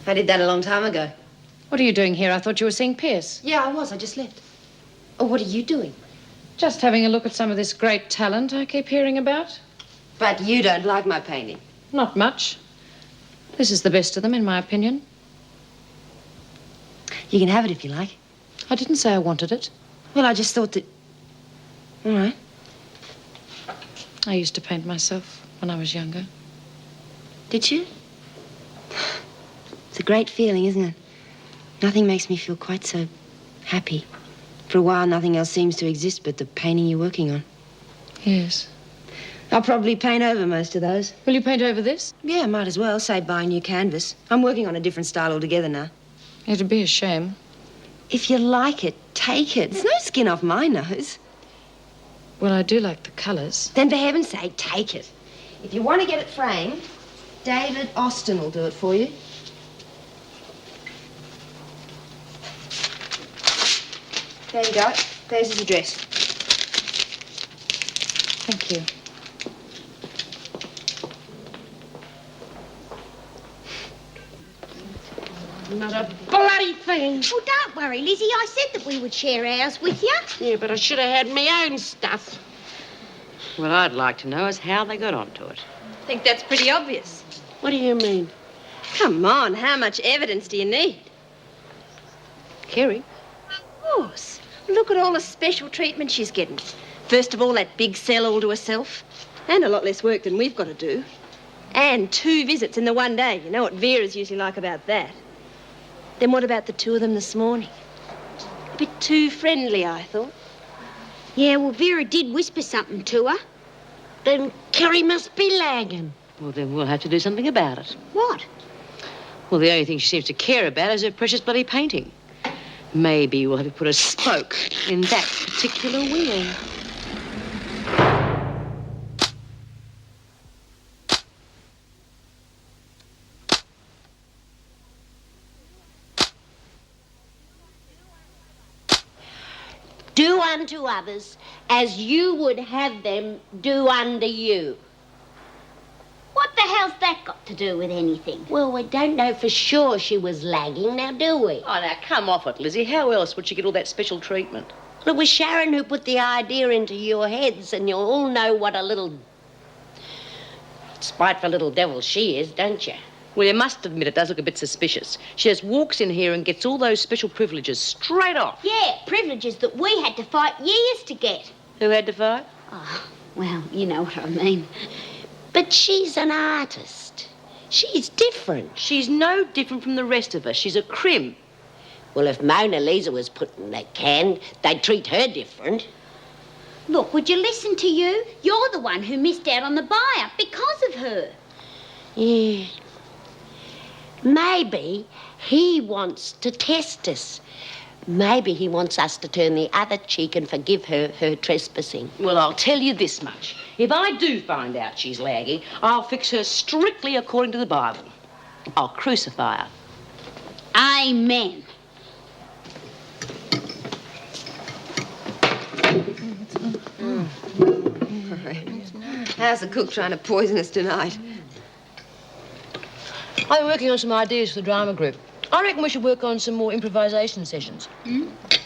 I did that a long time ago. What are you doing here? I thought you were seeing Pierce. Yeah, I was. I just left. Oh, what are you doing? Just having a look at some of this great talent I keep hearing about. But you don't like my painting. Not much. This is the best of them, in my opinion. You can have it if you like. I didn't say I wanted it. Well, I just thought that... All right. I used to paint myself when I was younger. Did you? It's a great feeling, isn't it? Nothing makes me feel quite so happy. For a while, nothing else seems to exist but the painting you're working on. Yes. I'll probably paint over most of those. Will you paint over this? Yeah, might as well. Say, buy a new canvas. I'm working on a different style altogether now. It'd be a shame. If you like it, take it. There's no skin off my nose. Well, I do like the colours. Then for heaven's sake, take it. If you want to get it framed, David Austin will do it for you. There you go. There's his address. Thank you. Not a bloody thing. Well, don't worry, Lizzie. I said that we would share ours with you. Yeah, but I should have had my own stuff. What I'd like to know is how they got onto it. I think that's pretty obvious. What do you mean? Come on, how much evidence do you need? Kerry? Of course. Look at all the special treatment she's getting. First of all, that big cell all to herself. And a lot less work than we've got to do. And 2 visits in the one day. You know what Vera's usually like about that. Then what about the 2 of them this morning? A bit too friendly, I thought. Yeah, well, Vera did whisper something to her. Then Kerry must be lagging. Well, then we'll have to do something about it. What? Well, the only thing she seems to care about is her precious bloody painting. Maybe we'll have to put a spoke in that particular wheel. Do unto others as you would have them do unto you. What the hell's that got to do with anything? Well, we don't know for sure she was lagging, now do we? Oh, now, come off it, Lizzie. How else would she get all that special treatment? Well, it was Sharon who put the idea into your heads, and you all know what a little spiteful little devil she is, don't you? Well, you must admit it does look a bit suspicious. She just walks in here and gets all those special privileges straight off. Yeah, privileges that we had to fight years to get. Who had to fight? Oh, well, you know what I mean. But she's an artist. She's different. She's no different from the rest of us. She's a crim. Well, if Mona Lisa was put in that can, they'd treat her different. Look, would you listen to you? You're the one who missed out on the buyer because of her. Yeah. Maybe he wants to test us. Maybe he wants us to turn the other cheek and forgive her trespassing. Well, I'll tell you this much. If I do find out she's lagging, I'll fix her strictly according to the Bible. I'll crucify her. Amen. How's the cook trying to poison us tonight? I'm working on some ideas for the drama group. I reckon we should work on some more improvisation sessions.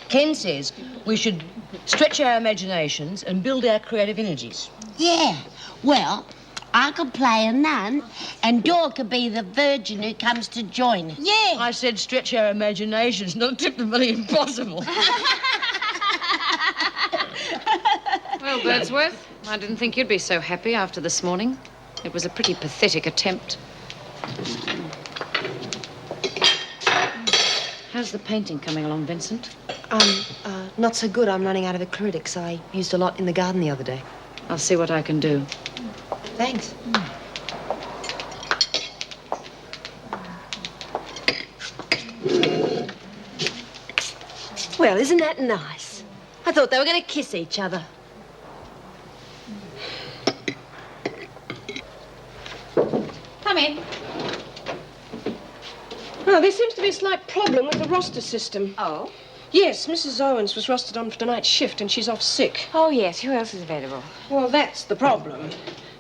Ken says we should stretch our imaginations and build our creative energies. Yeah. Well, I could play a nun, and Dor could be the virgin who comes to join us. Yeah. I said stretch our imaginations, not typically impossible. Well, Birdsworth, I didn't think you'd be so happy after this morning. It was a pretty pathetic attempt. How's the painting coming along, Vincent? Not so good. I'm running out of acrylics. I used a lot in the garden the other day. I'll see what I can do. Thanks. Well, isn't that nice? I thought they were going to kiss each other. Come in. Oh, there seems to be a slight problem with the roster system. Oh? Yes, Mrs. Owens was rostered on for tonight's shift and she's off sick. Oh, yes. Who else is available? Well, that's the problem.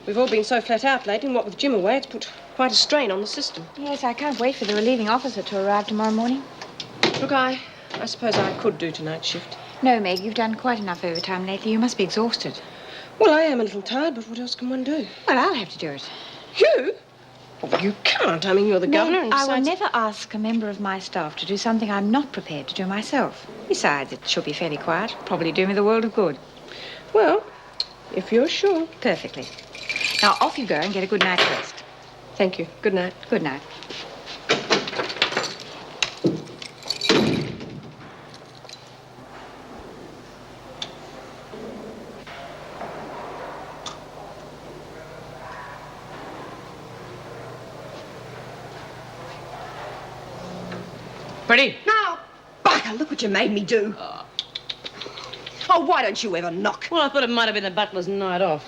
We've all been so flat out lately, and what with Jim away, it's put quite a strain on the system. Yes, I can't wait for the relieving officer to arrive tomorrow morning. Look, I suppose I could do tonight's shift. No, Meg, you've done quite enough overtime lately. You must be exhausted. Well, I am a little tired, but what else can one do? Well, I'll have to do it. You? Oh, you can't. I mean, you're the governor, and I will besides... never ask a member of my staff to do something I'm not prepared to do myself. Besides, it should be fairly quiet. Probably do me the world of good. Well, if you're sure. Perfectly. Now, off you go and get a good night's rest. Thank you. Good night. Good night. Pretty? Now, bugger, look what you made me do. Oh, why don't you ever knock? Well, I thought it might have been the butler's night off.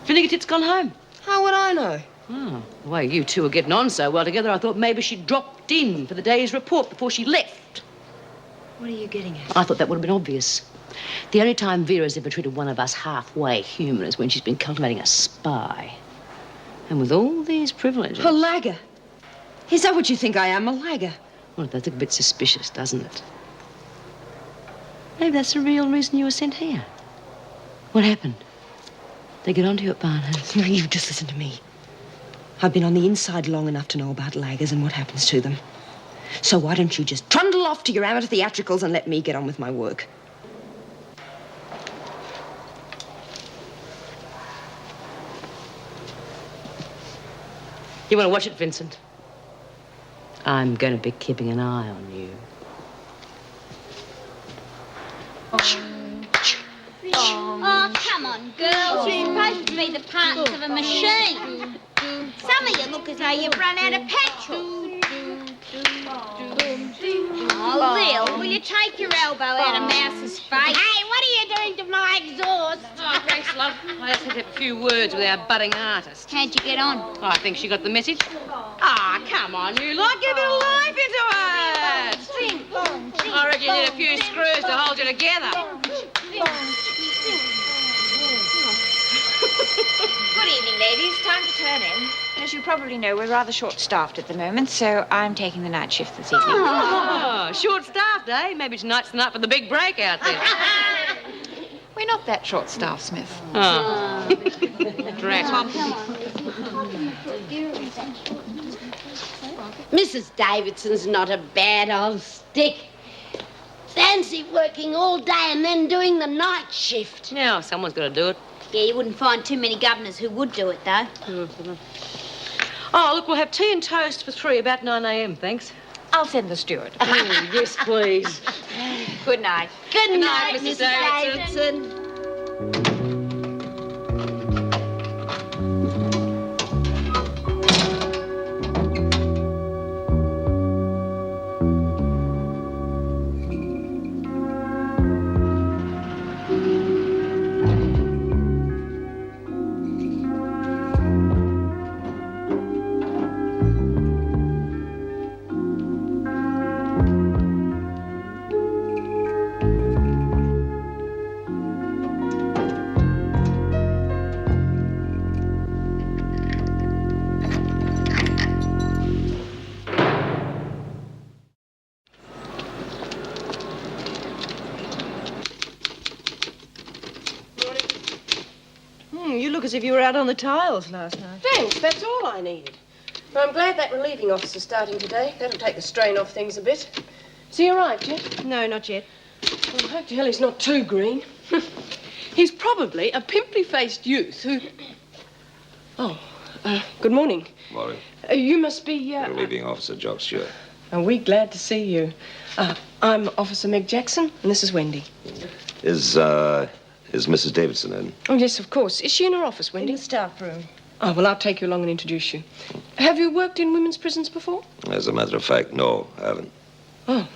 Finnegan's gone home. How would I know? Oh, the way you two are getting on so well together, I thought maybe she'd dropped in for the day's report before she left. What are you getting at? I thought that would have been obvious. The only time Vera's ever treated one of us halfway human is when she's been cultivating a spy. And with all these privileges... A lagger. Is that what you think I am, a lagger? Well, it does look a bit suspicious, doesn't it? Maybe that's the real reason you were sent here. What happened? They get onto you at Barnhurst. Now, you just listen to me. I've been on the inside long enough to know about laggers and what happens to them. So why don't you just trundle off to your amateur theatricals and let me get on with my work? You want to watch it, Vincent? I'm going to be keeping an eye on you. Oh, come on, girls. You're supposed to be the partners of a machine. Some of you look as though you've run out of petrol. Oh, Lil, will you take your elbow out of Mouse's face? Hey, what are you doing to my exhaust? Oh, thanks, love. I just had to have a few words with our budding artist. How'd you get on? Oh, I think she got the message. Ah, come on, you lot. Give a bit of life into it. I reckon you need a few screws to hold you together. Good evening, ladies. Time to turn in. As you probably know, we're rather short-staffed at the moment, so I'm taking the night shift this evening. Oh, short-staffed, eh? Maybe tonight's the night for the big break out there. We're not that short-staffed, Smith. Oh. Drat. Mrs. Davidson's not a bad old stick. Fancy working all day and then doing the night shift. Yeah, someone's got to do it. Yeah, you wouldn't find too many governors who would do it, though. Oh, look, we'll have tea and toast for 3 about 9 a.m., thanks. I'll send the steward. Oh, yes, please. Good night. Good night, Mrs. Mrs. Davidson. You look as if you were out on the tiles last night. Thanks, that's all I needed. Well, I'm glad that relieving officer's starting today. That'll take the strain off things a bit. Has he arrived yet? No, not yet. Well, I hope to hell he's not too green. He's probably a pimply-faced youth who... Oh, good morning. Morning. You must be, Relieving Officer Jock Stewart. Are we glad to see you? I'm Officer Meg Jackson, and this is Wendy. Is Mrs. Davidson in? Oh, yes, of course. Is she in her office, Wendy? In the staff room. Oh, well, I'll take you along and introduce you. Have you worked in women's prisons before? As a matter of fact, no, I haven't. Oh.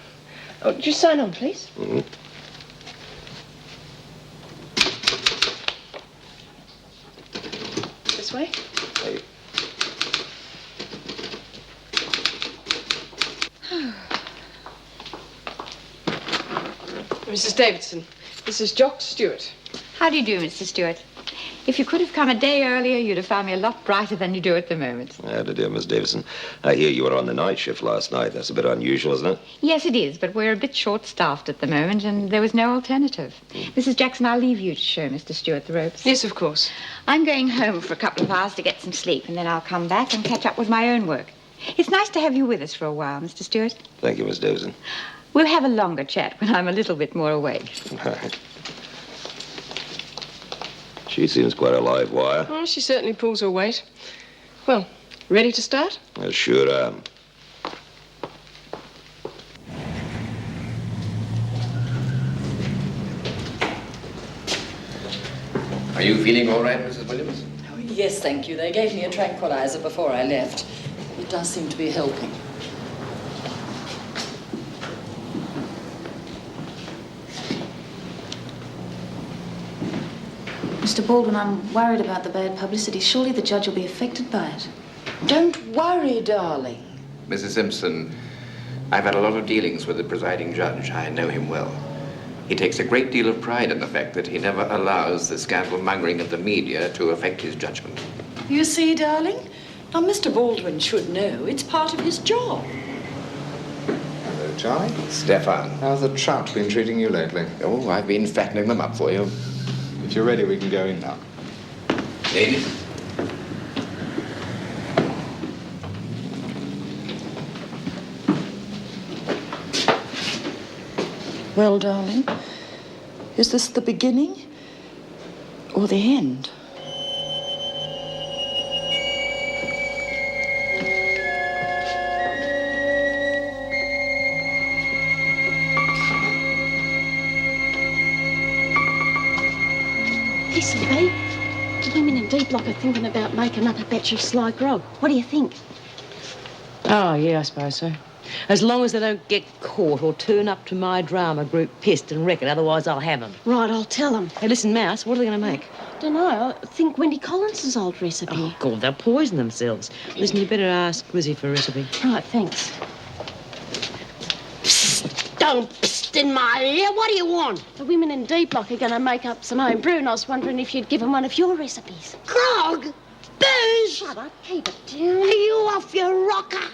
Oh, just sign on, please. Mm-hmm. This way. Hey. Mrs. Davidson, this is Jock Stewart. How do you do, Mr. Stewart? If you could have come a day earlier, you'd have found me a lot brighter than you do at the moment. How do you do, Miss Davidson? I hear you were on the night shift last night. That's a bit unusual, isn't it? Yes, it is, but we're a bit short-staffed at the moment, and there was no alternative. Mrs. Jackson, I'll leave you to show Mr. Stewart the ropes. Yes, of course. I'm going home for a couple of hours to get some sleep, and then I'll come back and catch up with my own work. It's nice to have you with us for a while, Mr. Stewart. Thank you, Miss Davidson. We'll have a longer chat when I'm a little bit more awake. She seems quite a live wire. Oh, she certainly pulls her weight. Well, ready to start? I sure am. Are you feeling all right, Mrs. Williams? Oh, yes, thank you. They gave me a tranquilizer before I left. It does seem to be helping. Mr. Baldwin, I'm worried about the bad publicity. Surely the judge will be affected by it. Don't worry, darling. Mrs. Simpson, I've had a lot of dealings with the presiding judge. I know him well. He takes a great deal of pride in the fact that he never allows the scandal-mongering of the media to affect his judgment. You see, darling? Now, Mr. Baldwin should know it's part of his job. Hello, Charlie. Stefan. How's the trout been treating you lately? Oh, I've been fattening them up for you. If you're ready, we can go in now. Ladies. Well, darling, is this the beginning or the end? Listen, babe. The women in D Block are thinking about making up a batch of sly grog. What do you think? Oh, yeah, I suppose so. As long as they don't get caught or turn up to my drama group pissed and wrecked, otherwise I'll have them. Right, I'll tell them. Hey, listen, Mouse, what are they going to make? Don't know. I think Wendy Collins's old recipe. Oh, God, they'll poison themselves. Listen, you better ask Grizzy for a recipe. Right, thanks. Psst, don't psst in my ear. What do you want? The women in D Block are going to make up some home brew, and I was wondering if you'd give them one of your recipes. Grog? Booze? Shut up. Keep it down. Are you off your rocker?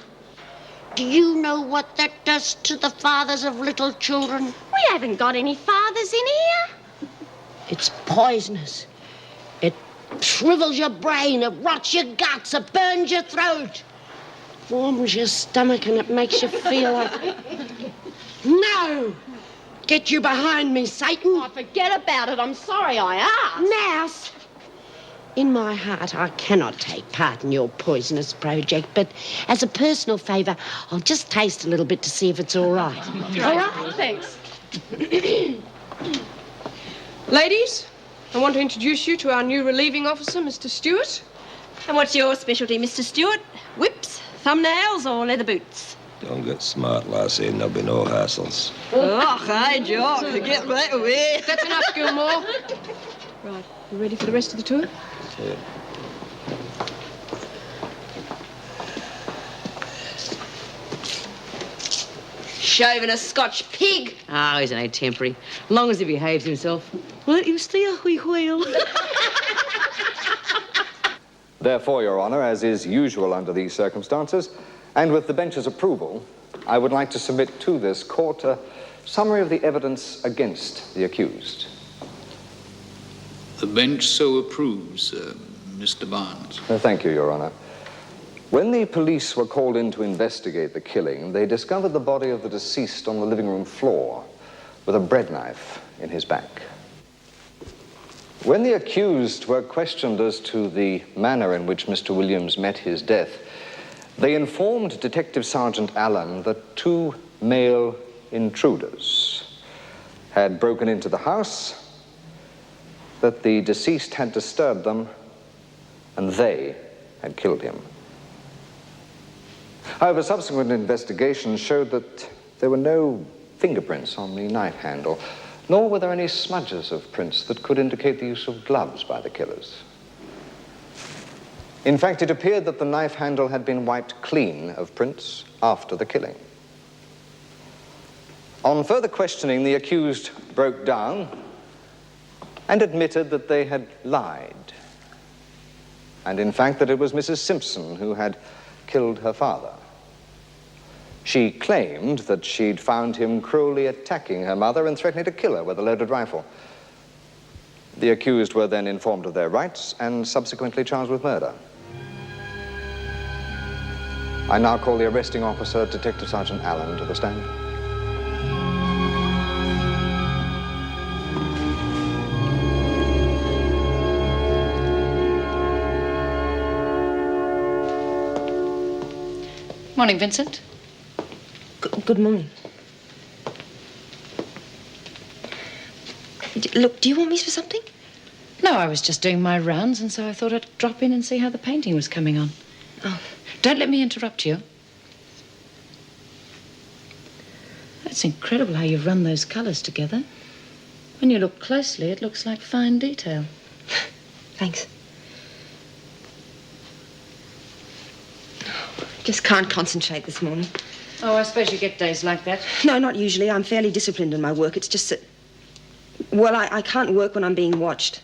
Do you know what that does to the fathers of little children? We haven't got any fathers in here. It's poisonous. It shrivels your brain, it rots your guts, it burns your throat, warms your stomach, and it makes you feel like... No! Get you behind me, Satan. Oh, forget about it. I'm sorry I asked. Mouse! In my heart, I cannot take part in your poisonous project, but as a personal favour, I'll just taste a little bit to see if it's all right. All right, thanks. Ladies, I want to introduce you to our new relieving officer, Mr. Stewart. And what's your specialty, Mr. Stewart? Whips, thumbnails, or leather boots? Don't get smart, lassie, and there'll be no hassles. Oh, hi, Jock. Get right away. That's enough, Gilmore. Right, you ready for the rest of the tour? Yeah. Shaving a Scotch pig. Oh, he's only temporary. As long as he behaves himself. Let him stay a wee whale. Therefore, Your Honour, as is usual under these circumstances, and with the bench's approval, I would like to submit to this court a summary of the evidence against the accused. The bench so approves, Mr. Barnes. Thank you, Your Honour. When the police were called in to investigate the killing, they discovered the body of the deceased on the living room floor with a bread knife in his back. When the accused were questioned as to the manner in which Mr. Williams met his death, they informed Detective Sergeant Allen that two male intruders had broken into the house, that the deceased had disturbed them, and they had killed him. However, subsequent investigation showed that there were no fingerprints on the knife handle, nor were there any smudges of prints that could indicate the use of gloves by the killers. In fact, it appeared that the knife handle had been wiped clean of prints after the killing. On further questioning, the accused broke down and admitted that they had lied. And in fact, that it was Mrs. Simpson who had killed her father. She claimed that she'd found him cruelly attacking her mother and threatening to kill her with a loaded rifle. The accused were then informed of their rights and subsequently charged with murder. I now call the arresting officer, Detective Sergeant Allen, to the stand. Morning, Vincent. Good morning. Look, do you want me for something? No, I was just doing my rounds, and so I thought I'd drop in and see how the painting was coming on. Oh. Don't let me interrupt you. It's incredible how you've run those colours together. When you look closely, it looks like fine detail. Thanks. Just can't concentrate this morning. Oh, I suppose you get days like that. No, not usually. I'm fairly disciplined in my work. It's just that... Well, I can't work when I'm being watched.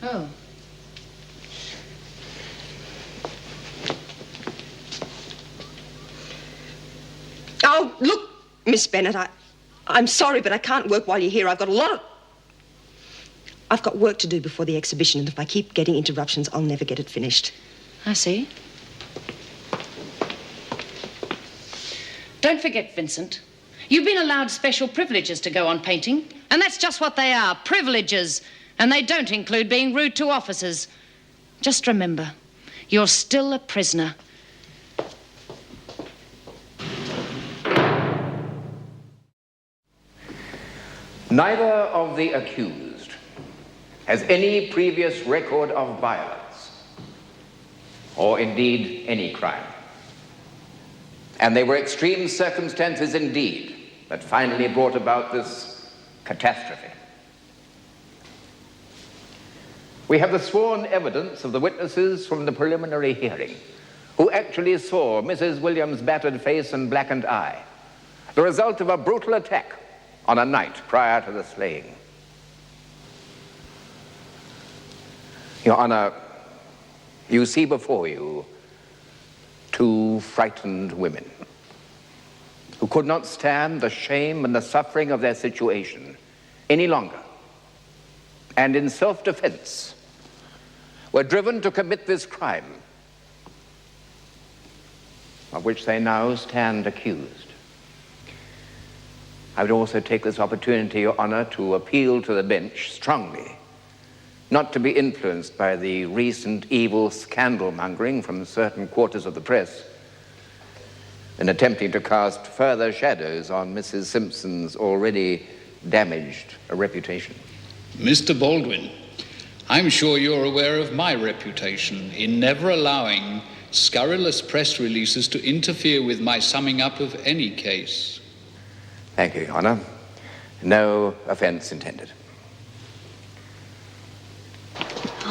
Oh. Oh, look, Miss Bennett, I'm sorry, but I can't work while you're here. I've got work to do before the exhibition, and if I keep getting interruptions, I'll never get it finished. I see. Don't forget, Vincent, you've been allowed special privileges to go on painting, and that's just what they are, privileges, and they don't include being rude to officers. Just remember, you're still a prisoner. Neither of the accused has any previous record of violence, or indeed any crime. And they were extreme circumstances indeed that finally brought about this catastrophe. We have the sworn evidence of the witnesses from the preliminary hearing who actually saw Mrs. Williams' battered face and blackened eye, the result of a brutal attack on a night prior to the slaying. Your Honor, you see before you two frightened women who could not stand the shame and the suffering of their situation any longer, and in self-defense were driven to commit this crime of which they now stand accused. I would also take this opportunity, Your Honor, to appeal to the bench strongly not to be influenced by the recent evil scandal-mongering from certain quarters of the press in attempting to cast further shadows on Mrs. Simpson's already damaged reputation. Mr. Baldwin, I'm sure you're aware of my reputation in never allowing scurrilous press releases to interfere with my summing up of any case. Thank you, Your Honor. No offense intended.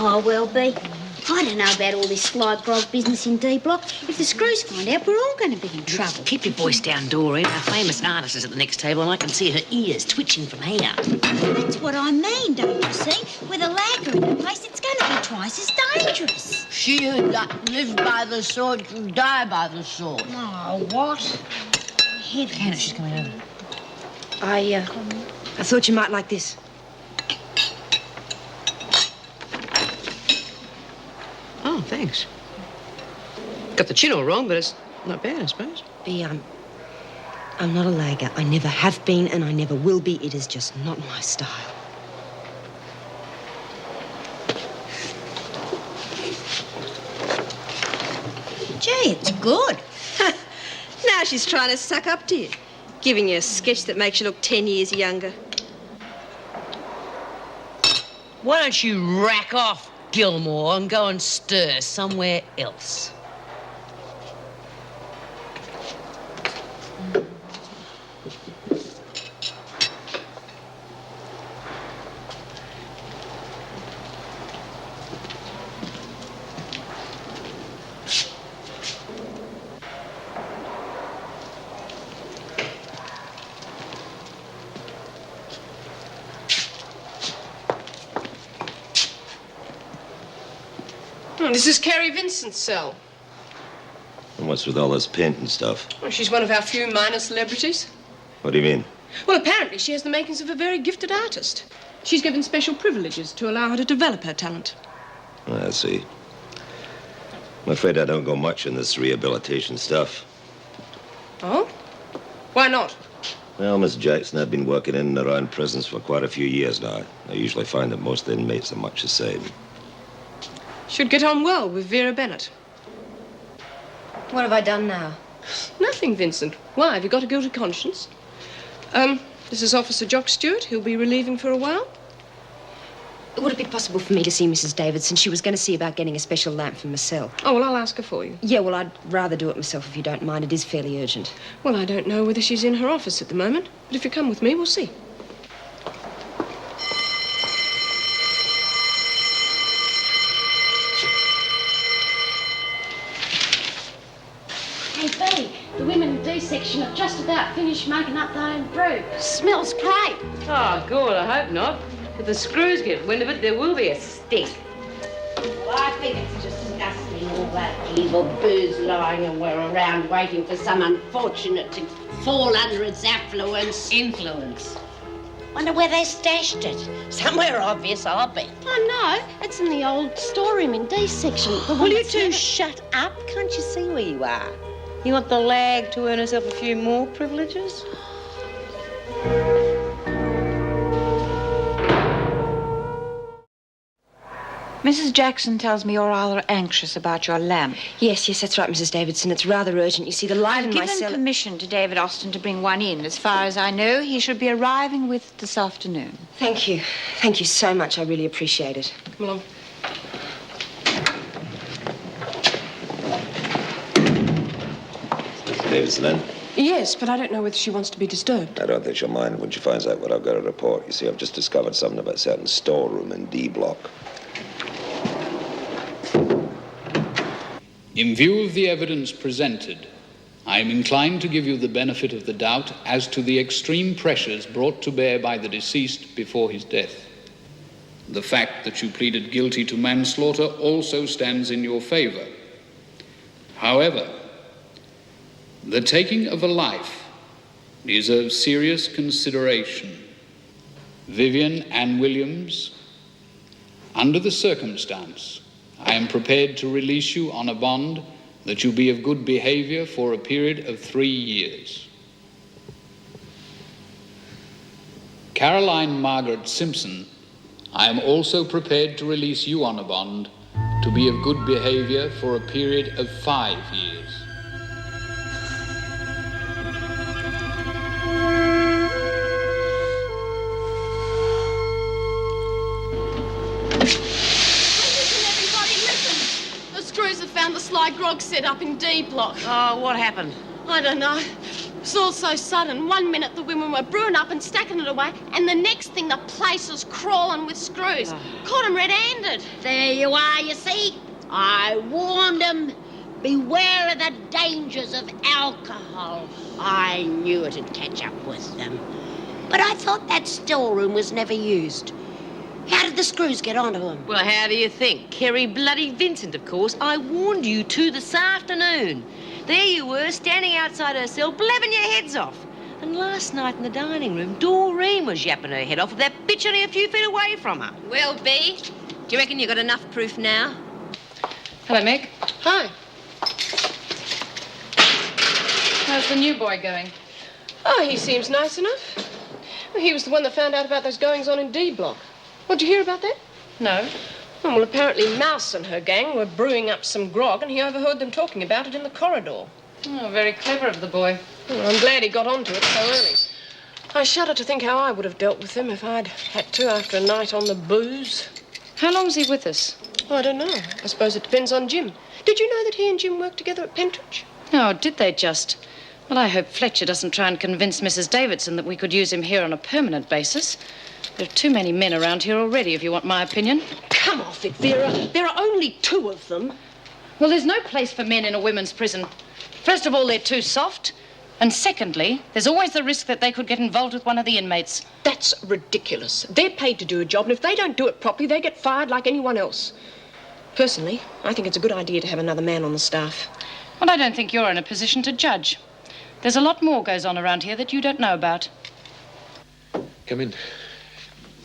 Oh, well, B, I don't know about all this Sly Grog business in D Block. If the screws find out, we're all going to be in trouble. Keep your voice down, Doreen. Our famous artist is at the next table, and I can see her ears twitching from here. That's what I mean, don't you see? With a lagger in the place, it's going to be twice as dangerous. She who lives by the sword shall die by the sword. Oh, what? Hannah, she's coming over. I thought you might like this. Oh, thanks. Got the chin all wrong, but it's not bad, I suppose. I'm not a lagger. I never have been, and I never will be. It is just not my style. Gee, it's good. Now she's trying to suck up to you, giving you a sketch that makes you look 10 years younger. Why don't you rack off, Gilmore, and go and stir somewhere else? Oh, this is Carrie Vincent's cell. And what's with all this paint and stuff? Well, she's one of our few minor celebrities. What do you mean? Well, apparently she has the makings of a very gifted artist. She's given special privileges to allow her to develop her talent. I see. I'm afraid I don't go much in this rehabilitation stuff. Oh? Why not? Well, Miss Jackson, I've been working in and around prisons for quite a few years now. I usually find that most inmates are much the same. Should get on well with Vera Bennett. What have I done now? Nothing, Vincent. Why? Have you got a guilty conscience? This is Officer Jock Stewart. He'll be relieving for a while. Would it be possible for me to see Mrs. Davidson? She was going to see about getting a special lamp for my cell. Oh, well, I'll ask her for you. Yeah, well, I'd rather do it myself if you don't mind. It is fairly urgent. Well, I don't know whether she's in her office at the moment, but if you come with me, we'll see. Hey, B, the women in D section have just about finished making up their own brew. Smells great. Oh, God, I hope not. If the screws get wind of it, there will be a stink. Well, I think it's disgusting, all that evil booze lying around waiting for some unfortunate to fall under its influence. Wonder where they stashed it. Somewhere obvious, I'll bet. I know. It's in the old storeroom in D section. Will you two shut up? Can't you see where you are? You want the lag to earn herself a few more privileges? Mrs. Jackson tells me you're rather anxious about your lamp. Yes, that's right, Mrs. Davidson. It's rather urgent. You see, the light in my I've cell... given permission to David Austin to bring one in. As far as I know, he should be arriving with it this afternoon. Thank you. Thank you so much. I really appreciate it. Come along. Mrs. Davidson in? Yes, but I don't know whether she wants to be disturbed. I don't think she'll mind when she finds out what I've got to report. You see, I've just discovered something about a certain storeroom in D block. In view of the evidence presented, I am inclined to give you the benefit of the doubt as to the extreme pressures brought to bear by the deceased before his death. The fact that you pleaded guilty to manslaughter also stands in your favor. However, the taking of a life is a serious consideration. Vivian Ann Williams, under the circumstance, I am prepared to release you on a bond that you be of good behavior for a period of 3 years. Caroline Margaret Simpson, I am also prepared to release you on a bond to be of good behavior for a period of 5 years. The sly grog set up in D block. Oh, what happened? I don't know. It's all so sudden. 1 minute the women were brewing up and stacking it away, and the next thing the place was crawling with screws. Caught 'em red-handed. There you are, you see. I warned them. Beware of the dangers of alcohol. I knew it'd catch up with them. But I thought that storeroom was never used. How did the screws get onto them? Well, how do you think? Kerry bloody Vincent, of course. I warned you two this afternoon. There you were, standing outside her cell, blabbing your heads off. And last night in the dining room, Doreen was yapping her head off with that bitch only a few feet away from her. Well, B, do you reckon you got enough proof now? Hello, Meg. Hi. How's the new boy going? Oh, he seems nice enough. Well, he was the one that found out about those goings-on in D block. Well, did you hear about that? No. Oh, well, apparently Mouse and her gang were brewing up some grog, and he overheard them talking about it in the corridor. Oh, very clever of the boy. Well, I'm glad he got onto it so early. I shudder to think how I would have dealt with him if I'd had to after a night on the booze. How long's he with us? Oh, I don't know. I suppose it depends on Jim. Did you know that he and Jim worked together at Pentridge? Oh, did they just? Well, I hope Fletcher doesn't try and convince Mrs. Davidson that we could use him here on a permanent basis. There are too many men around here already, if you want my opinion. Come off it, Vera. There are only 2 of them. Well, there's no place for men in a women's prison. First of all, they're too soft. And secondly, there's always the risk that they could get involved with one of the inmates. That's ridiculous. They're paid to do a job, and if they don't do it properly, they get fired like anyone else. Personally, I think it's a good idea to have another man on the staff. Well, I don't think you're in a position to judge. There's a lot more goes on around here that you don't know about. Come in.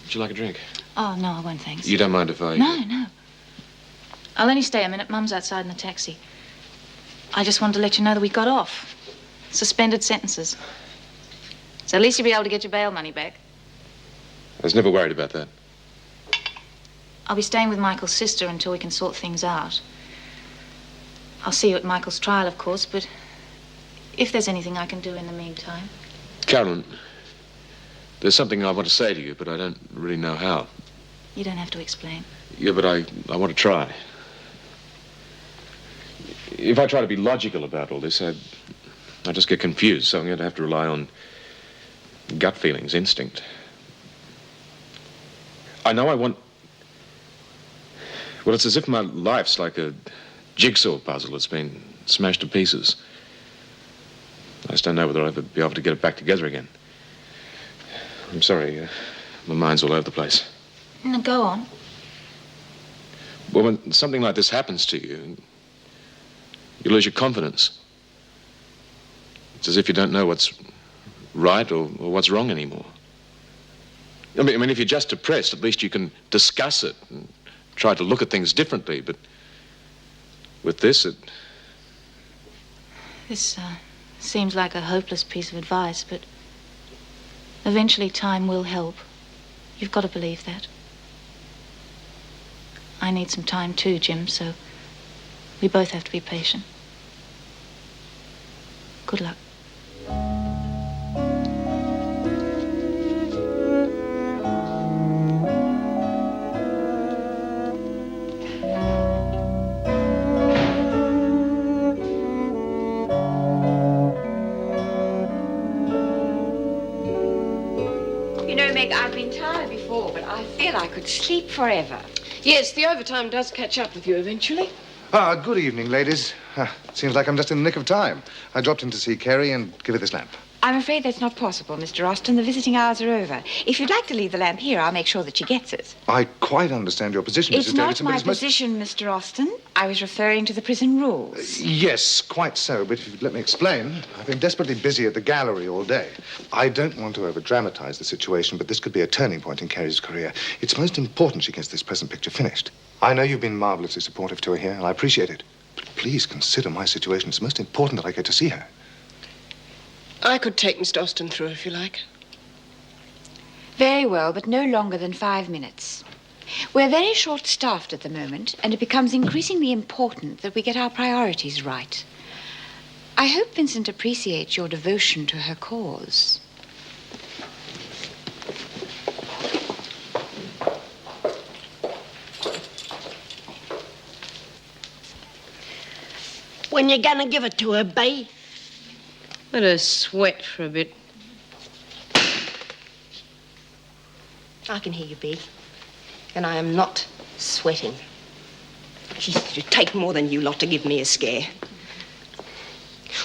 Would you like a drink? Oh, no, I won't, thanks. You don't mind if I... No. I'll only stay a minute. Mum's outside in the taxi. I just wanted to let you know that we got off. Suspended sentences. So at least you'll be able to get your bail money back. I was never worried about that. I'll be staying with Michael's sister until we can sort things out. I'll see you at Michael's trial, of course, but if there's anything I can do in the meantime. Carolyn, there's something I want to say to you, but I don't really know how. You don't have to explain. Yeah, but I want to try. If I try to be logical about all this, I just get confused, so I'm going to have to rely on gut feelings, instinct. I know I want... Well, it's as if my life's like a jigsaw puzzle that's been smashed to pieces. I just don't know whether I'll ever be able to get it back together again. I'm sorry, my mind's all over the place. No, go on. Well, when something like this happens to you, you lose your confidence. It's as if you don't know what's right or what's wrong anymore. I mean, if you're just depressed, at least you can discuss it and try to look at things differently, but with this, This seems like a hopeless piece of advice, but eventually time will help. You've got to believe that. I need some time too, Jim, so we both have to be patient. Good luck. You know, Meg, I've been tired before, but I feel I could sleep forever. Yes, the overtime does catch up with you eventually. Good evening, ladies. Seems like I'm just in the nick of time. I dropped in to see Kerry and give her this lamp. I'm afraid that's not possible, Mr. Austin. The visiting hours are over. If you'd like to leave the lamp here, I'll make sure that she gets it. I quite understand your position, It's Mrs. not Davidson, but my it's most... position, Mr. Austin. I was referring to the prison rules. Yes, quite so, but if you'd let me explain, I've been desperately busy at the gallery all day. I don't want to over-dramatize the situation, but this could be a turning point in Kerry's career. It's most important she gets this present picture finished. I know you've been marvelously supportive to her here, and I appreciate it. But please consider my situation. It's most important that I get to see her. I could take Mr. Austin through if you like. Very well, but no longer than 5 minutes. We're very short-staffed at the moment, and it becomes increasingly important that we get our priorities right. I hope Vincent appreciates your devotion to her cause. When you gonna give it to her, Bee? Let her sweat for a bit. I can hear you, Bee. And I am not sweating. It'd take more than you lot to give me a scare.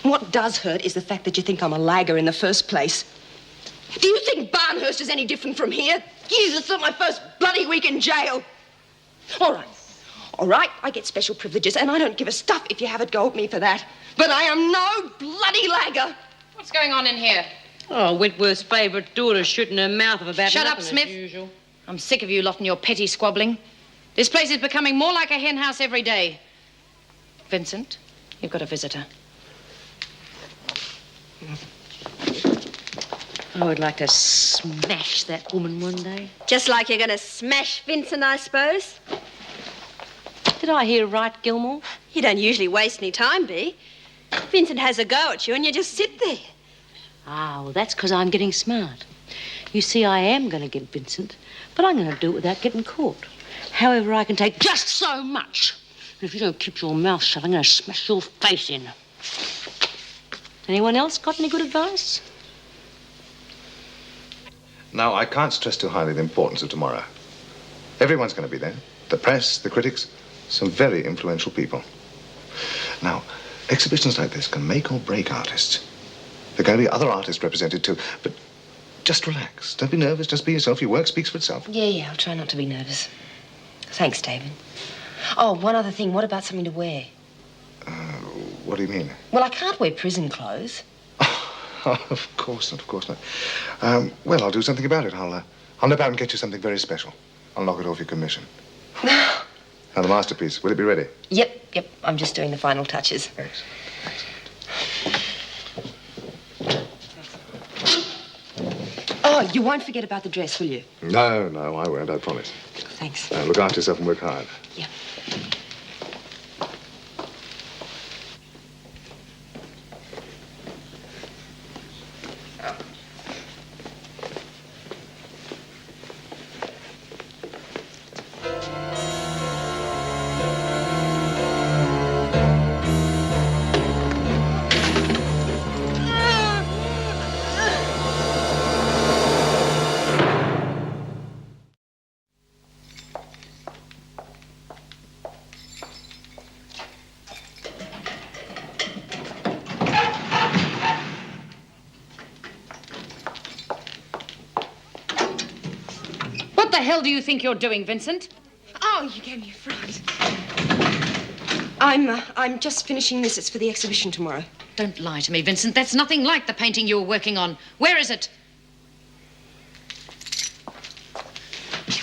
What does hurt is the fact that you think I'm a lagger in the first place. Do you think Barnhurst is any different from here? Jesus, it's not my first bloody week in jail. All right, I get special privileges, and I don't give a stuff if you have it go at me for that. But I am no bloody lagger. What's going on in here? Oh, Whitworth's favourite daughter shooting her mouth off about Shut up, nothing Smith. as usual. I'm sick of you lot and your petty squabbling. This place is becoming more like a hen house every day. Vincent, you've got a visitor. I would like to smash that woman one day. Just like you're going to smash Vincent, I suppose. Did I hear right, Gilmore? You don't usually waste any time, Bee. Vincent has a go at you and you just sit there. Ah, well, that's because I'm getting smart. You see, I am going to get Vincent, but I'm going to do it without getting caught. However, I can take just so much. And if you don't keep your mouth shut, I'm going to smash your face in. Anyone else got any good advice? Now, I can't stress too highly the importance of tomorrow. Everyone's going to be there. The press, the critics, some very influential people. Now, exhibitions like this can make or break artists. There are going to be other artists represented too, but just relax. Don't be nervous, just be yourself. Your work speaks for itself. Yeah, I'll try not to be nervous. Thanks, David. Oh, one other thing. What about something to wear? What do you mean? Well, I can't wear prison clothes. Of course not, of course not. Well, I'll do something about it. I'll nip out and get you something very special. I'll knock it off your commission. Now, the masterpiece. Will it be ready? Yep. I'm just doing the final touches. Oh, you won't forget about the dress, will you? No, I won't, I promise. Thanks. Look after yourself and work hard. Yeah. What the hell do you think you're doing, Vincent? Oh, you gave me a fright. I'm just finishing this. It's for the exhibition tomorrow. Don't lie to me, Vincent. That's nothing like the painting you were working on. Where is it?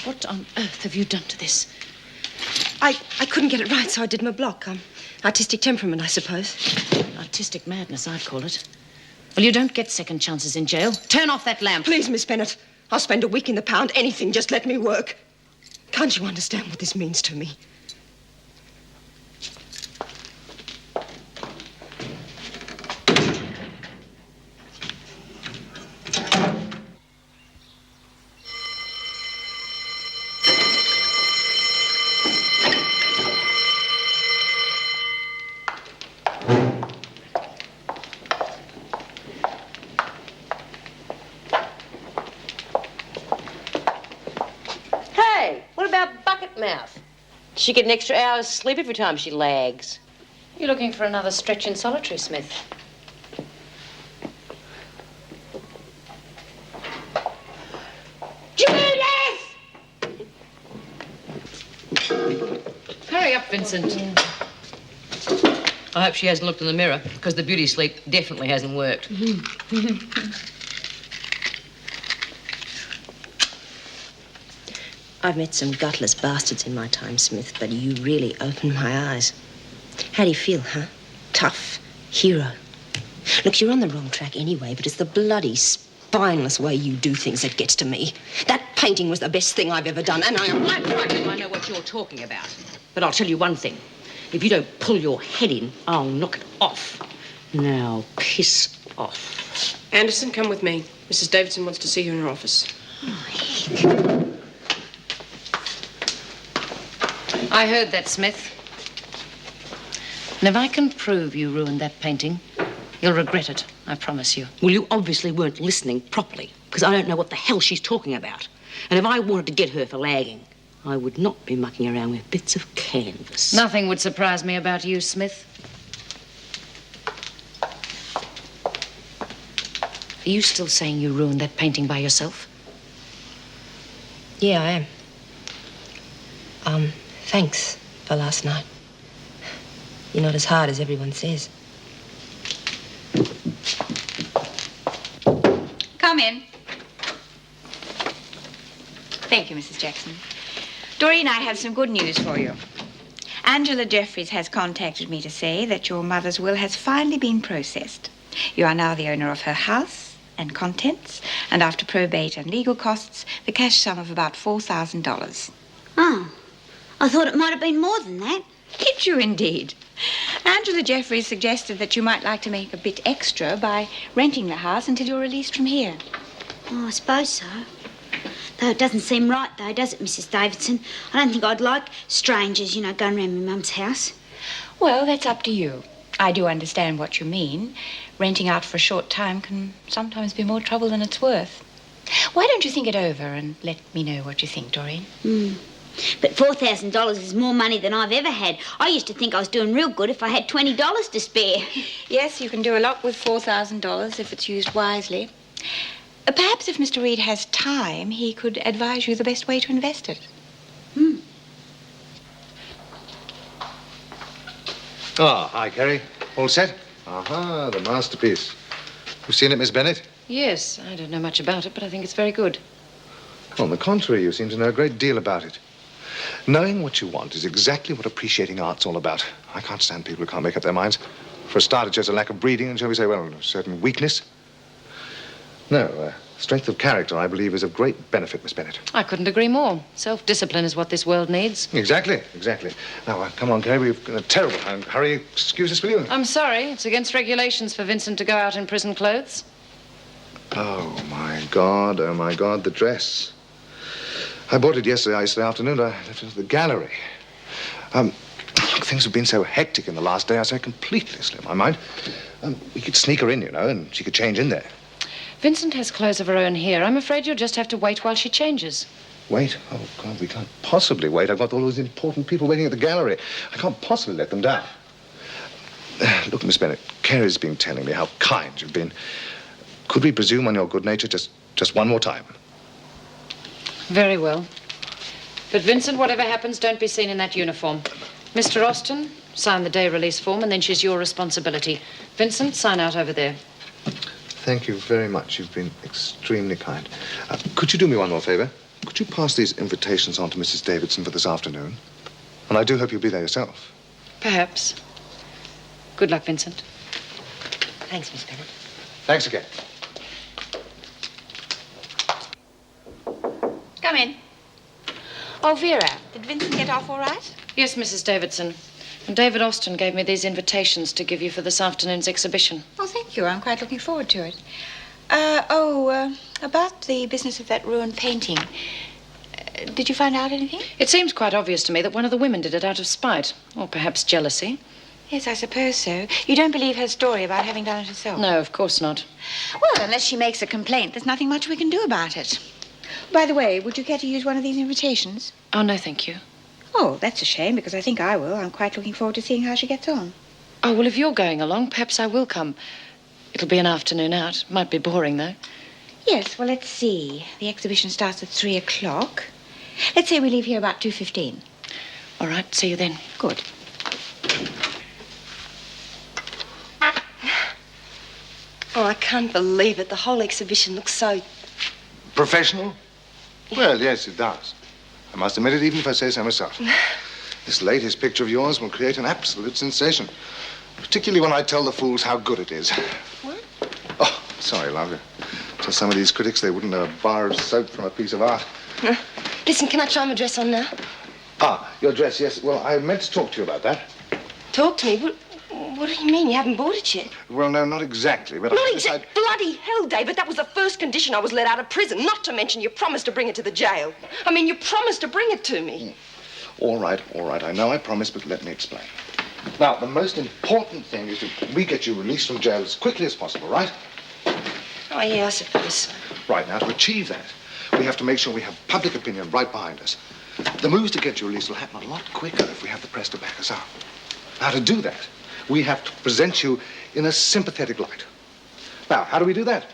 What on earth have you done to this? I couldn't get it right, so I did my block. Artistic temperament, I suppose. Artistic madness, I'd call it. Well, you don't get second chances in jail. Turn off that lamp. Please, Miss Bennett. I'll spend a week in the pound. Anything, just let me work. Can't you understand what this means to me? She get an extra hour's sleep every time she lags. You're looking for another stretch in solitary, Smith. Judith! Hurry up, Vincent. I hope she hasn't looked in the mirror, because the beauty sleep definitely hasn't worked. I've met some gutless bastards in my time, Smith, but you really opened my eyes. How do you feel, huh? Tough. Hero. Look, you're on the wrong track anyway, but it's the bloody spineless way you do things that gets to me. That painting was the best thing I've ever done, and I am... I'm frightened I know what you're talking about. But I'll tell you one thing. If you don't pull your head in, I'll knock it off. Now, piss off. Anderson, come with me. Mrs. Davidson wants to see you in her office. I heard that, Smith. And if I can prove you ruined that painting, you'll regret it, I promise you. Well, you obviously weren't listening properly, because I don't know what the hell she's talking about. And if I wanted to get her for lagging, I would not be mucking around with bits of canvas. Nothing would surprise me about you, Smith. Are you still saying you ruined that painting by yourself? Yeah, I am. Thanks for last night. You're not as hard as everyone says. Come in. Thank you, Mrs. Jackson. Doreen, I have some good news for you. Angela Jeffries has contacted me to say that your mother's will has finally been processed. You are now the owner of her house and contents, and after probate and legal costs, the cash sum of about $4,000. Oh, I thought it might have been more than that. Did you indeed? Angela Jeffries suggested that you might like to make a bit extra by renting the house until you're released from here. Oh, I suppose so. Though it doesn't seem right, though, does it, Mrs. Davidson? I don't think I'd like strangers, going round my mum's house. Well, that's up to you. I do understand what you mean. Renting out for a short time can sometimes be more trouble than it's worth. Why don't you think it over and let me know what you think, Doreen? But $4,000 is more money than I've ever had. I used to think I was doing real good if I had $20 to spare. Yes, you can do a lot with $4,000 if it's used wisely. Perhaps if Mr. Reed has time, he could advise you the best way to invest it. Ah, hi, Kerry. All set? Aha, the masterpiece. You've seen it, Miss Bennett? Yes, I don't know much about it, but I think it's very good. On the contrary, you seem to know a great deal about it. Knowing what you want is exactly what appreciating art's all about. I can't stand people who can't make up their minds. For a start, it's just a lack of breeding and, shall we say, well, a certain weakness. No, strength of character, I believe, is of great benefit, Miss Bennett. I couldn't agree more. Self-discipline is what this world needs. Exactly. Now, come on, Kerry, we've got a terrible hurry. Excuse us, will you? I'm sorry. It's against regulations for Vincent to go out in prison clothes. Oh, my God, the dress. I bought it yesterday afternoon. I left it at the gallery. Look, things have been so hectic in the last day, I say completely slipped my mind. We could sneak her in, you know, and she could change in there. Vincent has clothes of her own here. I'm afraid you'll just have to wait while she changes. Wait? Oh, God, we can't possibly wait. I've got all those important people waiting at the gallery. I can't possibly let them down. Look, Miss Bennett, Kerry's been telling me how kind you've been. Could we presume on your good nature just one more time? Very well. But Vincent, whatever happens, don't be seen in that uniform. Mr. Austin, sign the day release form, and then she's your responsibility. Vincent, sign out over there. Thank you very much. You've been extremely kind. Could you do me one more favor? Could you pass these invitations on to Mrs. Davidson for this afternoon? And I do hope you'll be there yourself. Perhaps. Good luck, Vincent. Thanks, Miss Bennett. Thanks again. Come in. Oh, Vera, did Vincent get off all right? Yes, Mrs. Davidson. And David Austin gave me these invitations to give you for this afternoon's exhibition. Oh, thank you. I'm quite looking forward to it. About the business of that ruined painting. Did you find out anything? It seems quite obvious to me that one of the women did it out of spite, or perhaps jealousy. Yes, I suppose so. You don't believe her story about having done it herself? No, of course not. Well, unless she makes a complaint, there's nothing much we can do about it. By the way, would you care to use one of these invitations? Oh, no, thank you. Oh, that's a shame, because I think I will. I'm quite looking forward to seeing how she gets on. Oh, well, if you're going along, perhaps I will come. It'll be an afternoon out. Might be boring, though. Yes, well, let's see. The exhibition starts at 3 o'clock. Let's say we leave here about 2:15. All right, see you then. Good. Oh, I can't believe it. The whole exhibition looks so... Professional? Well, yes, it does. I must admit it, even if I say so myself. This latest picture of yours will create an absolute sensation. Particularly when I tell the fools how good it is. What? Oh, sorry, love. To some of these critics, they wouldn't know a bar of soap from a piece of art. Listen, can I try my dress on now? Ah, your dress, yes. Well, I meant to talk to you about that. Talk to me? What do you mean? You haven't bought it yet? Well, no, not exactly, but... Not exactly? Bloody hell, David. That was the first condition I was let out of prison. Not to mention you promised to bring it to the jail. I mean, you promised to bring it to me. All right. I know I promised, but let me explain. Now, the most important thing is that we get you released from jail as quickly as possible, right? Oh, yeah, I suppose. Right, now, to achieve that, we have to make sure we have public opinion right behind us. The moves to get you released will happen a lot quicker if we have the press to back us up. Now, to do that, we have to present you in a sympathetic light. Now, how do we do that?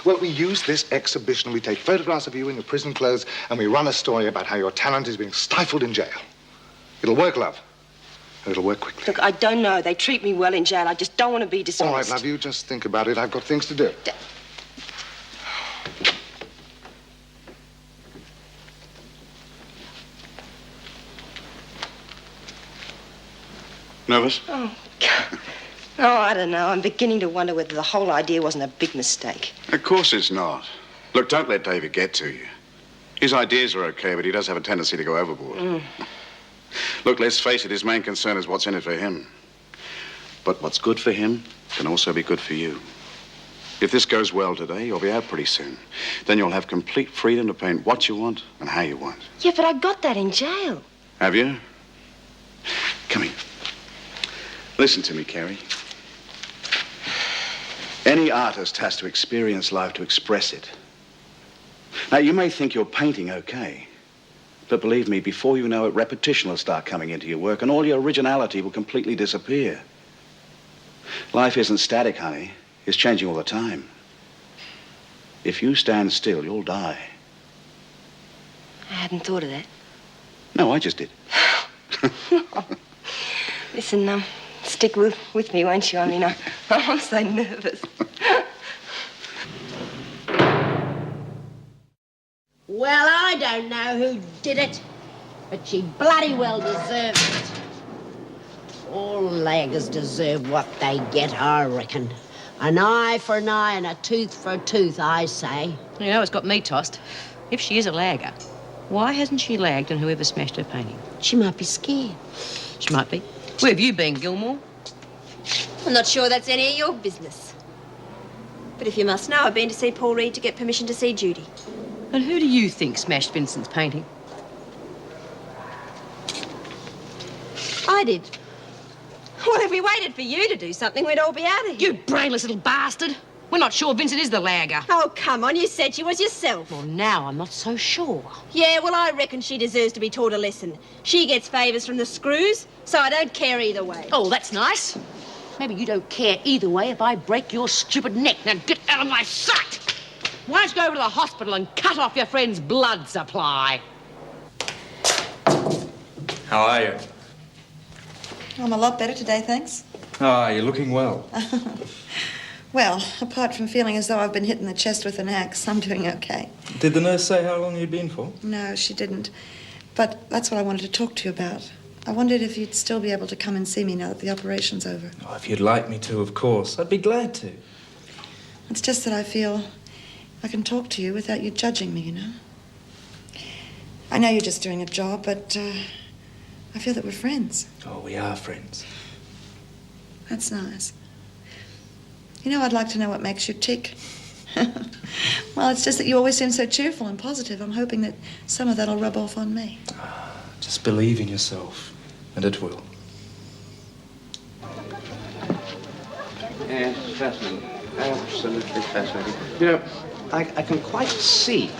Well, we use this exhibition. We take photographs of you in your prison clothes, and we run a story about how your talent is being stifled in jail. It'll work, love. And it'll work quickly. Look, I don't know. They treat me well in jail. I just don't want to be dishonest. All right, love, you just think about it. I've got things to do. Nervous? Oh, God. Oh, I don't know. I'm beginning to wonder whether the whole idea wasn't a big mistake. Of course it's not. Look, don't let David get to you. His ideas are okay, but he does have a tendency to go overboard. Look, let's face it, his main concern is what's in it for him. But what's good for him can also be good for you. If this goes well today, you'll be out pretty soon. Then you'll have complete freedom to paint what you want and how you want. Yeah, but I got that in jail. Have you? Come here. Listen to me, Carrie. Any artist has to experience life to express it. Now, you may think you're painting okay, but believe me, before you know it, repetition will start coming into your work and all your originality will completely disappear. Life isn't static, honey. It's changing all the time. If you stand still, you'll die. I hadn't thought of that. No, I just did. Listen, stick with me, won't you? I mean, I'm so nervous. Well, I don't know who did it, but she bloody well deserved it. All laggers deserve what they get, I reckon. An eye for an eye and a tooth for a tooth, I say. You know, it's got me tossed. If she is a lagger, why hasn't she lagged on whoever smashed her painting? She might be scared. She might be. Where have you been, Gilmore? I'm not sure that's any of your business. But if you must know, I've been to see Paul Reed to get permission to see Judy. And who do you think smashed Vincent's painting? I did. Well, if we waited for you to do something, we'd all be out of here. You brainless little bastard. We're not sure Vincent is the lagger. Oh, come on, you said she was yourself. Well, now I'm not so sure. Yeah, well, I reckon she deserves to be taught a lesson. She gets favours from the screws, so I don't care either way. Oh, that's nice. Maybe you don't care either way if I break your stupid neck. Now get out of my sight! Why don't you go over to the hospital and cut off your friend's blood supply? How are you? I'm a lot better today, thanks. Ah, you're looking well. Well, apart from feeling as though I've been hit in the chest with an axe, I'm doing okay. Did the nurse say how long you'd been for? No, she didn't. But that's what I wanted to talk to you about. I wondered if you'd still be able to come and see me now that the operation's over. Oh, if you'd like me to, of course. I'd be glad to. It's just that I feel I can talk to you without you judging me, you know? I know you're just doing a job, but I feel that we're friends. Oh, we are friends. That's nice. You know, I'd like to know what makes you tick. Well, it's just that you always seem so cheerful and positive. I'm hoping that some of that'll rub off on me. Just believe in yourself, and it will. Yes, fascinating. Absolutely fascinating. You know, I can quite see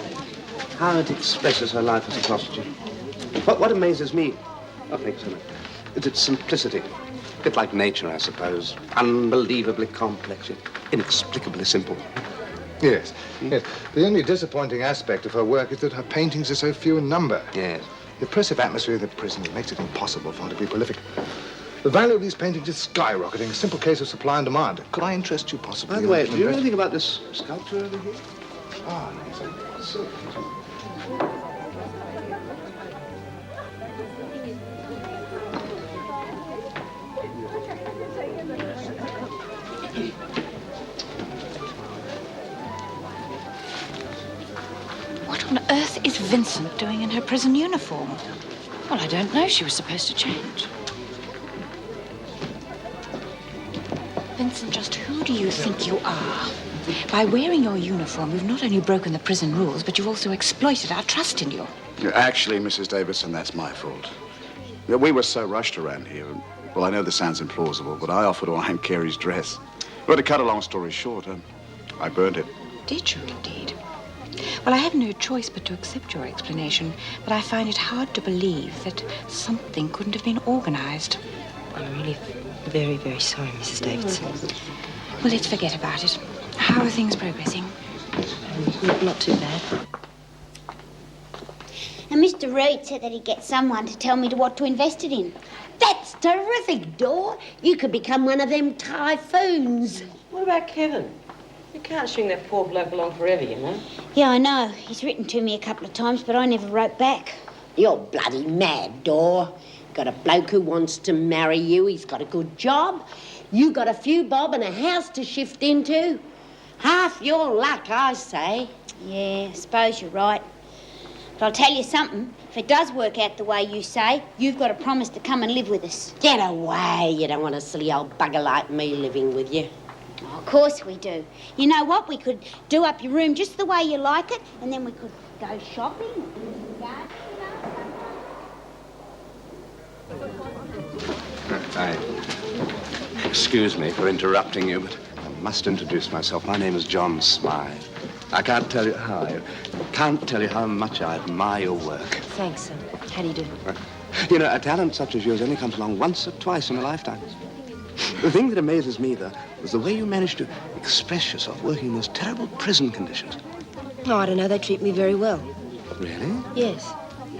how it expresses her life as a prostitute. What amazes me, oh, thanks so much, is its simplicity. A bit like nature, I suppose. Unbelievably complex, yet inexplicably simple. Yes, yes. The only disappointing aspect of her work is that her paintings are so few in number. Yes. The oppressive atmosphere of the prison makes it impossible for her to be prolific. The value of these paintings is skyrocketing. A simple case of supply and demand. Could I interest you possibly? By the way, do you know anything about this sculpture over here? Ah, yes. So, What on earth is Vincent doing in her prison uniform? Well, I don't know. She was supposed to change. Vincent, just who do you think you are? By wearing your uniform, you've not only broken the prison rules, but you've also exploited our trust in you. Actually, Mrs. Davidson, that's my fault. We were so rushed around here. Well, I know this sounds implausible, but I offered to iron Carey's dress. But to cut a long story short, I burned it. Did you indeed? Well, I have no choice but to accept your explanation, but I find it hard to believe that something couldn't have been organized. I'm really very, very sorry, Mrs. Davidson. Well, let's forget about it. How are things progressing? Not too bad. And Mr. Reed said that he'd get someone to tell me what to invest it in. That's terrific, Dor. You could become one of them typhoons. What about Kevin? You can't string that poor bloke along forever, you know. Yeah, I know. He's written to me a couple of times, but I never wrote back. You're bloody mad, Dor. Got a bloke who wants to marry you. He's got a good job. You got a few bob and a house to shift into. Half your luck, I say. Yeah, I suppose you're right. But I'll tell you something. If it does work out the way you say, you've got to promise to come and live with us. Get away. You don't want a silly old bugger like me living with you. Oh, of course we do. You know what? We could do up your room just the way you like it, and then we could go shopping. Excuse me for interrupting you, but I must introduce myself. My name is John Smythe. I can't tell you how much I admire your work. Thanks, sir. How do you do? You know, a talent such as yours only comes along once or twice in a lifetime. The thing that amazes me, though, was the way you managed to express yourself working in those terrible prison conditions. Oh, I don't know. They treat me very well. Really? Yes.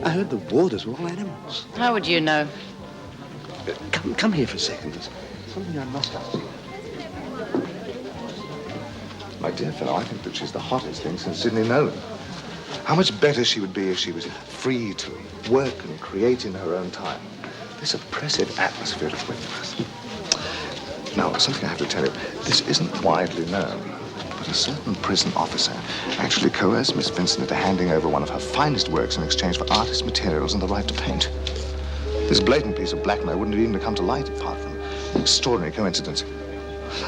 I heard the warders were all animals. How would you know? Come here for a second. something I must ask you. My dear fellow, I think that she's the hottest thing since Sydney Nolan. How much better she would be if she was free to work and create in her own time. This oppressive atmosphere is with us. Now, something I have to tell you. This isn't widely known, but a certain prison officer actually coerced Miss Vincent into handing over one of her finest works in exchange for artist materials and the right to paint. This blatant piece of blackmail wouldn't have even come to light apart from an extraordinary coincidence.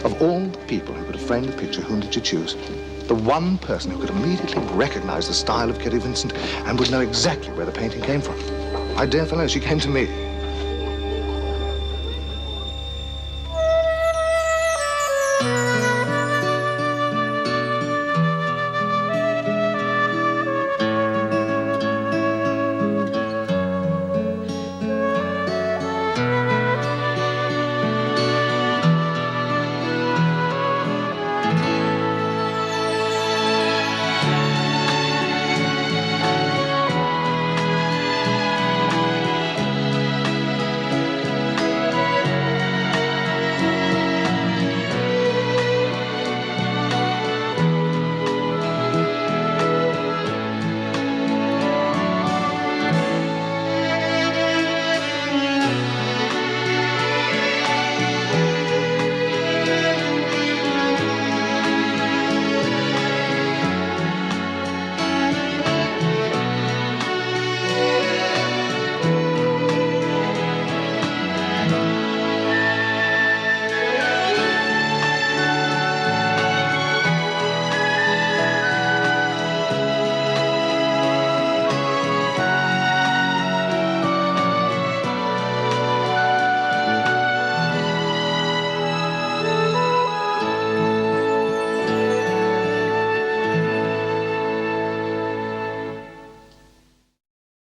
Of all the people who could have framed the picture, whom did you choose? The one person who could immediately recognize the style of Kitty Vincent and would know exactly where the painting came from. My dear fellow, she came to me.